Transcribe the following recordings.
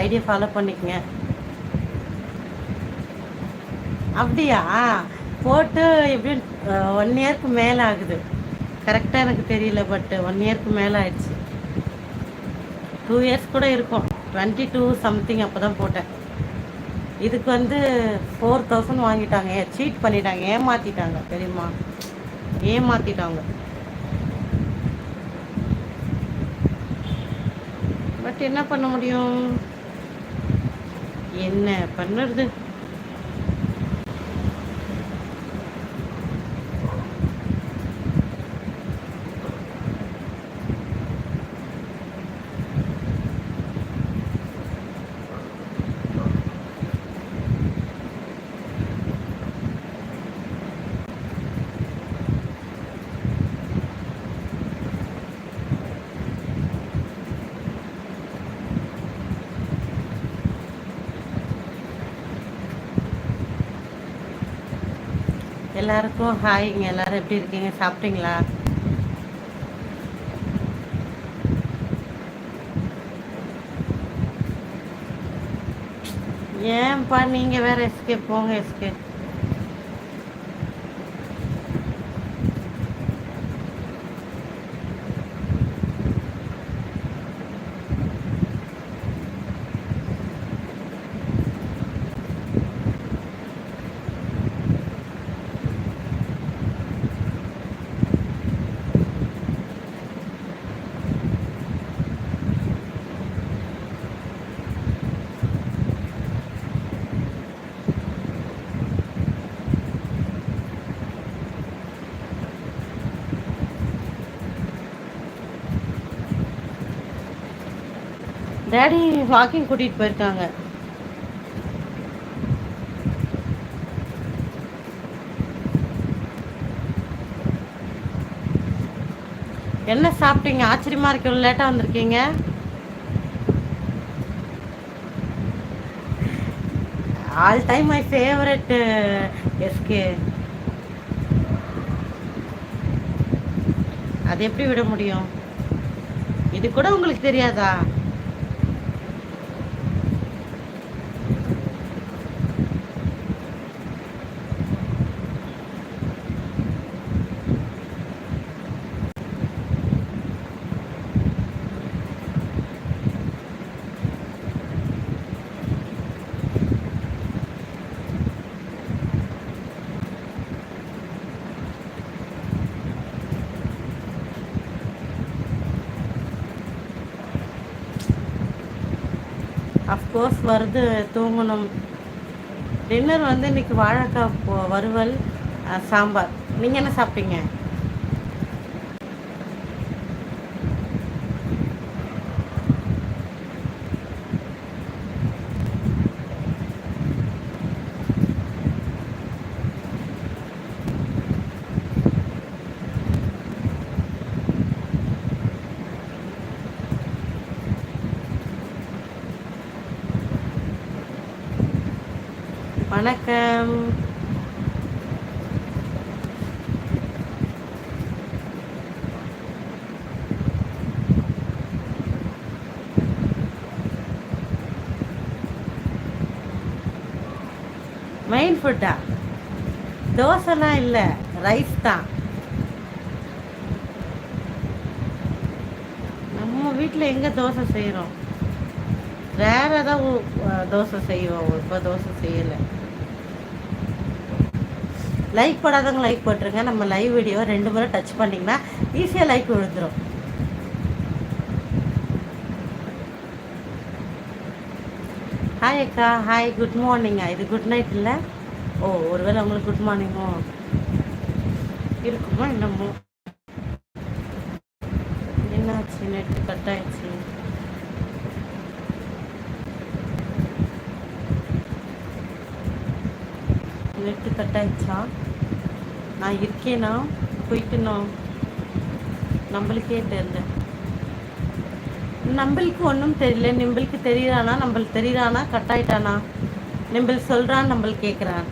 Idea follow பண்ணிக்கங்க. அப்படியா? போட்டு எப்படியும் 1 இயருக்கு மேலே ஆகுது. கரெக்டாக எனக்கு தெரியல, பட் 1 இயருக்கு மேலே ஆயிடுச்சு. 2 இயர்ஸ் கூட இருக்கும். 22 சம்திங் அப்போ தான் போட்டேன். இதுக்கு வந்து 4000 வாங்கிட்டாங்க. சீட் பண்ணிட்டாங்க, ஏமாற்றிட்டாங்க தெரியுமா? ஏமாற்றிட்டாங்க. பட் என்ன பண்ண முடியும்? என்ன பண்ணுறது? எல்லாருக்கும் ஹாய்ங்க. எல்லாரும் எப்படி இருக்கீங்க? சாப்பிட்டீங்களா? ஏன்பா நீங்கள் வேற எஸ்கேப் போங்க, எஸ்கேப். டேடி வாக்கிங் கூட்டிகிட்டு போயிருக்காங்க. என்ன சாப்பிட்டீங்க? ஆச்சரியமா இருக்கு, இவ்வளோ லேட்டாக வந்திருக்கீங்க. All time my favourite SK. அது எப்படி விட முடியும்? இது கூட உங்களுக்கு தெரியாதா? அஃப்கோர்ஸ் வருது, தூங்கணும். டின்னர் வந்து இன்னைக்கு வாழைக்காய் வறுவல், சாம்பார். நீங்கள் என்ன சாப்பிட்டீங்க? வணக்கம். மெயின் ஃபுட்டா? தோசைலாம் இல்லை, ரைஸ் தான். நம்ம வீட்டில் எங்கே தோசை செய்கிறோம்? ரேராக தான் தோசை செய்வோம். இப்போ தோசை செய்யலை. லைக் போடாதவங்க லைக் போட்டுருங்க. நம்ம லைவ் வீடியோவை 2 முறை டச் பண்ணிங்கன்னா ஈஸியாக லைக் விழுந்துடும். ஹாய் அக்கா, ஹாய், குட் மார்னிங்கா? இது குட் நைட் இல்லை? ஓ, ஒருவேளை உங்களுக்கு குட் மார்னிங்கோ இருக்குமா என்னமோ. என்னாச்சு? நெட்டு கட் ஆயிடுச்சு. நெட்டு கட் ஆயிடுச்சா? நான் இருக்கேனா போயிட்டுனா? நம்மளுக்கே தெரியல. நம்மளுக்கு ஒன்றும் தெரியல. நிம்பளுக்கு தெரியுறானா? நம்மளுக்கு தெரியுறானா? கட் ஆயிட்டானா? நிம்பள் சொல்கிறான், நம்மளுக்கு கேட்குறான்.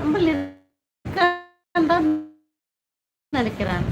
நம்மள் இருக்கான் நினைக்கிறான்.